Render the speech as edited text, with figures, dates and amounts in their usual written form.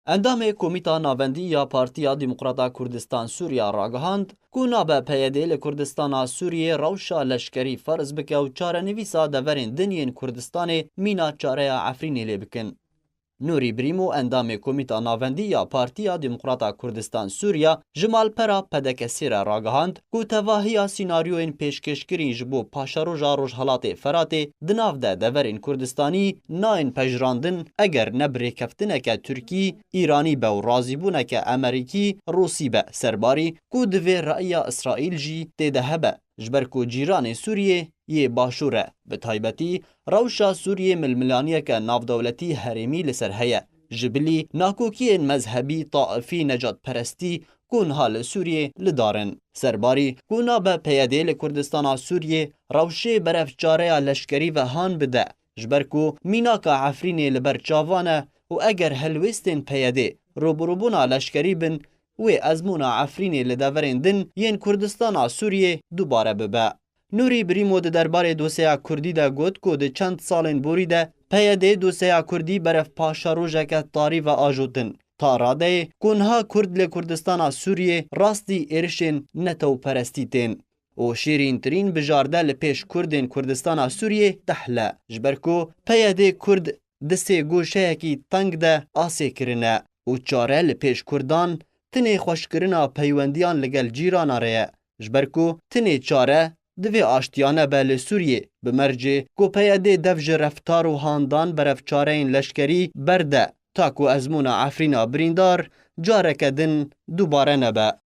اندام کمیتا ناوندی یا پارتیا دموکراتا کردستان سوریا راگهاند کو نابه پیده لکردستان سوریه روشا لشکری فرض بکه و چاره نویسا دورین دنین کردستان مینا چاره عفرینی لی بکن. نوری بریمو اندام کمیتا ناوندی یا پارتیا دموکراتا کردستان سوریا جمال پرا پدک سیر راگهاند کو تواهی سیناریوین پیشکشکرین جبو پاشاروژا روژهالات فراته دناو ده دورین کردستانی ناین پجراندن اگر نبری کفتنک ترکی ایرانی به و رازی بونک امریکی روسی به سرباری کو دوی رأی اسرائیل جی تیده هبه جبرکو جیران سوریه یه باشوره به تایبتی روشا سوریه ململانیه که نافدولتی هرمی لسر هیه جبلی ناکوکی مذهبی طائفی نجات پرستی کون حال سوریه لدارن سرباری کونا به پیاده لکردستان سوریه روشه برف جاره لشکری و هان بده جبرکو میناکا عفرینی لبر چاوانه و اگر هلوستین پیاده روبروبونا لشکری بن و ازمونا عفرینی لدورین دن ین کردستان سوریه دوباره ببه. نوری بریمو ده درباره دوسیا کردی ده گوت که ده چند سالین بوری ده پیاده دوسیا کردی برف پاشا روژک تاری و آجودن. تا راده کنها کرد لکردستان سوریه راستی ارشن نتو پرستیتین. و شیرین ترین بجارده لپیش کردین کردستان سوریه تحله. جبرکو پیاده کرد دسته گوشه کی تنگ ده آسه کرنه. و چاره لپیش کردان تنه خوشکرنا پیوندیان لگل جیران ره. جبرکو تنه چاره دوی آشتیانه به سوریه بمرجه کو پیاده دفج رفتار و هاندان برف چاره این لشکری برده تا کو ازمون عفرینا بریندار جارکدن دوباره نبه.